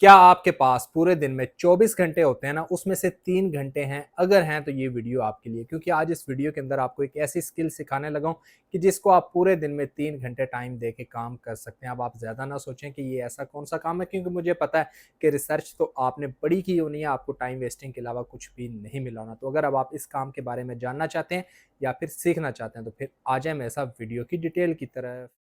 क्या आपके पास पूरे दिन में 24 घंटे होते हैं ना, उसमें से 3 घंटे हैं? अगर हैं तो ये वीडियो आपके लिए, क्योंकि आज इस वीडियो के अंदर आपको एक ऐसी स्किल सिखाने लगा हूँ कि जिसको आप पूरे दिन में 3 घंटे टाइम दे के काम कर सकते हैं। अब आप ज़्यादा ना सोचें कि ये ऐसा कौन-सा काम है, क्योंकि मुझे पता है कि रिसर्च तो आपने बड़ी की होनी है, आपको टाइम वेस्टिंग के अलावा कुछ भी नहीं मिला होना। तो अगर अब आप इस काम के बारे में जानना चाहते हैं या फिर सीखना चाहते हैं, तो फिर आ जाएँ मेरे साथ वीडियो की डिटेल की तरफ।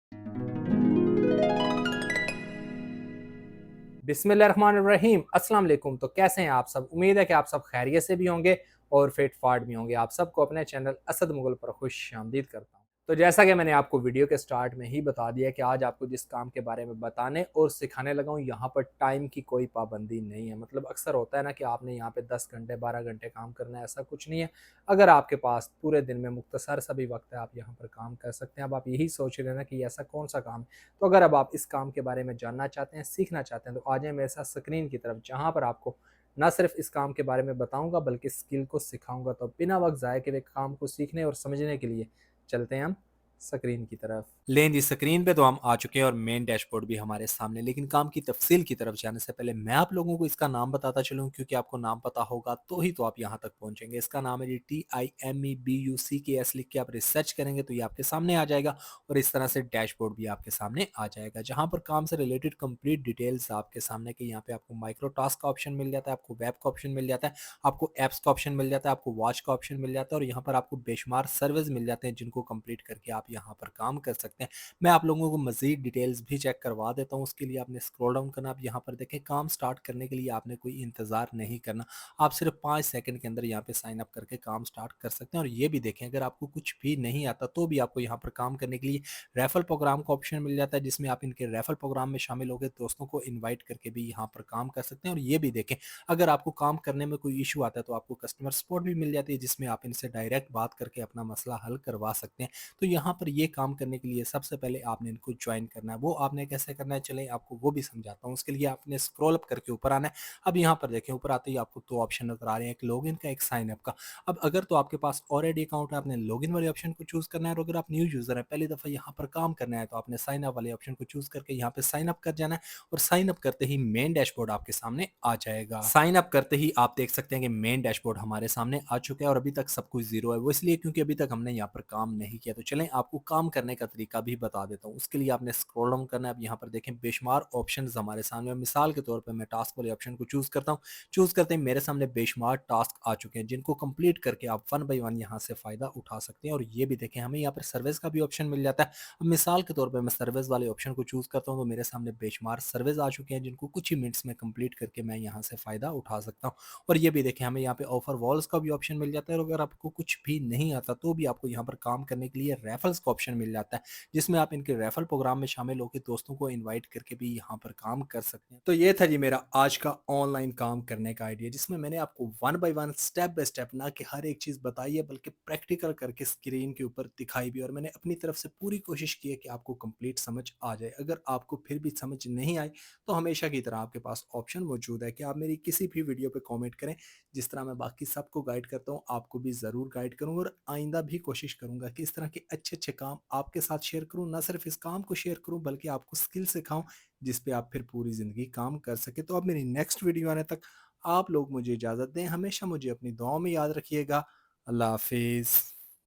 बिस्मिल्लाहिर्रहमानिर्रहीम, अस्सलाम वालेकुम। तो कैसे हैं आप सब? उम्मीद है कि आप सब खैरियत से भी होंगे और फिट-फाट भी होंगे। आप सबको अपने चैनल असद मुगल पर खुशामदीद करता हूँ। तो जैसा कि मैंने आपको वीडियो के स्टार्ट में ही बता दिया कि आज आपको जिस काम के बारे में बताने और सिखाने लगा हूँ, यहाँ पर टाइम की कोई पाबंदी नहीं है। मतलब अक्सर होता है ना कि आपने यहाँ पे 10 घंटे, 12 घंटे काम करना है, ऐसा कुछ नहीं है। अगर आपके पास पूरे दिन में मुख्तसर सा भी वक़्त है, आप यहाँ पर काम कर सकते हैं। अब आप यही सोच रहे हैं ना कि ऐसा कौन-सा काम है? तो अगर अब आप इस काम के बारे में जानना चाहते हैं, सीखना चाहते हैं, तो आ जाएँ मेरे साथ स्क्रीन की तरफ, जहाँ पर आपको ना सिर्फ इस काम के बारे में बताऊँगा बल्कि स्किल को सिखाऊँगा। तो बिना वक़्त ज़ाया किए काम को सीखने और समझने के लिए चलते हैं हम स्क्रीन की तरफ। लें जी, स्क्रीन पे तो हम आ चुके हैं और मेन डैशबोर्ड भी हमारे सामने। लेकिन काम की तफ़सील की तरफ जाने से पहले मैं आप लोगों को इसका नाम बताता चलूँ, क्योंकि आपको नाम पता होगा तो ही तो आप यहाँ तक पहुँचेंगे। इसका नाम है जी TIMEBUCKS। लिख के आप रिसर्च करेंगे तो ये आपके सामने आ जाएगा और इस तरह से डैशबोर्ड भी आपके सामने आ जाएगा, जहाँ पर काम से रिलेटेड कंप्लीट डिटेल्स आपके सामने कि यहाँ पे आपको माइक्रो टास्क का ऑप्शन मिल जाता है, आपको वेब का ऑप्शन मिल जाता है, आपको ऐप्स का ऑप्शन मिल जाता है, आपको वॉच का ऑप्शन मिल जाता है और यहाँ पर आपको बेशुमार सर्विस मिल जाते हैं जिनको कंप्लीट करके आप यहाँ पर काम कर सकते हैं। मैं आप लोगों को मज़ीद डिटेल्स भी चेक करवा देता हूँ। उसके लिए आपने स्क्रॉल डाउन करना। आप यहाँ पर देखें, काम स्टार्ट करने के लिए आपने कोई इंतज़ार नहीं करना। आप सिर्फ 5 सेकंड के अंदर यहाँ पे साइन अप करके काम स्टार्ट कर सकते हैं। और ये भी देखें, अगर आपको कुछ भी नहीं आता तो भी आपको यहाँ पर काम करने के लिए रेफरल प्रोग्राम का ऑप्शन मिल जाता है, जिसमें आप इनके रेफरल प्रोग्राम में शामिल होकर दोस्तों को इन्वाइट करके भी यहाँ पर काम कर सकते हैं। और ये भी देखें, अगर आपको काम करने में कोई इशू आता है तो आपको कस्टमर सपोर्ट भी मिल जाती है, जिसमें आप इनसे डायरेक्ट बात करके अपना मसला हल करवा सकते हैं। तो यहाँ पर ये काम करने के लिए सबसे पहले आपने इनको ज्वाइन करना है। वो आपने कैसे करना है, चलें आपको वो भी समझाता हूँ। उसके लिए आपने स्क्रॉल अप करके ऊपर आना है। अब यहाँ पर देखें, ऊपर आते ही आपको 2 ऑप्शन नज़र आ रहे हैं, एक लॉगिन का, एक साइन अप का। अब अगर तो आपके पास ऑलरेडी अकाउंट है, आपने लॉगिन वाले ऑप्शन को चूज़ करना है, और अगर आप न्यू यूज़र हैं, पहली दफ़ा यहाँ पर काम करना है, तो आपने साइन अप वाले ऑप्शन को चूज़ करके यहाँ पे साइन अप कर जाना है। और साइन अप करते ही मेन डैशबोर्ड आपके सामने आ जाएगा। साइन अप करते ही आप देख सकते हैं कि मेन डैशबोर्ड हमारे सामने आ चुका है और अभी तक सब कुछ ज़ीरो है। वो इसलिए क्योंकि अभी तक हमने यहाँ पर काम नहीं किया। तो चलें आपको काम करने का तरीका भी बता देता हूँ। उसके लिए आपने स्क्रॉल डाउन करना है। अब यहाँ पर देखें, बेशुमार ऑप्शंस हमारे सामने। मिसाल के तौर पे मैं टास्क वाले ऑप्शन को चूज़ करता हूँ। चूज़ करते ही मेरे सामने बेशुमार टास्क आ चुके हैं, जिनको कंप्लीट करके आप वन बाय वन यहाँ से फ़ायदा उठा सकते हैं। और ये भी देखें, हमें यहाँ पर सर्विस का भी ऑप्शन मिल जाता है। अब मिसाल के तौर पे मैं सर्विस वाले ऑप्शन को चूज़ करता हूँ, तो मेरे सामने बेशुमार सर्विस आ चुके हैं, जिनको कुछ ही मिनट्स में कंप्लीट करके मैं यहाँ से फ़ायदा उठा सकता हूँ। और ये भी देखें, हमें यहाँ पे ऑफर वॉल्स का भी ऑप्शन मिल जाता है। और अगर आपको कुछ भी नहीं आता तो भी आपको यहाँ पर काम करने के लिए रेफरल्स का ऑप्शन मिल जाता है, जिसमें आप इनके रेफरल प्रोग्राम में शामिल होकर दोस्तों को इन्वाइट करके भी यहाँ पर काम कर सकते हैं। तो ये था जी मेरा आज का ऑनलाइन काम करने का आइडिया, जिसमें मैंने आपको one by one, step by step, ना कि हर एक चीज़ बताई है, बल्कि प्रैक्टिकल करके स्क्रीन के ऊपर दिखाई भी। और मैंने अपनी तरफ से पूरी कोशिश की है कि आपको कंप्लीट समझ आ जाए। अगर आपको फिर भी समझ नहीं आई तो हमेशा की तरह आपके पास ऑप्शन मौजूद है कि आप मेरी किसी भी वीडियो पे कमेंट करें। जिस तरह मैं बाकी सबको गाइड करता हूँ, आपको भी ज़रूर गाइड करूँगा और आइंदा भी कोशिश करूँगा कि इस तरह के अच्छे-अच्छे काम आपके साथ शेयर करूँ। ना सिर्फ इस काम को शेयर करूँ बल्कि आपको स्किल सिखाऊँ, जिस पे आप फिर पूरी ज़िंदगी काम कर सकें। तो अब मेरी नेक्स्ट वीडियो आने तक आप लोग मुझे इजाज़त दें। हमेशा मुझे अपनी दुआओं में याद रखिएगा। अल्लाह हाफ़िज़।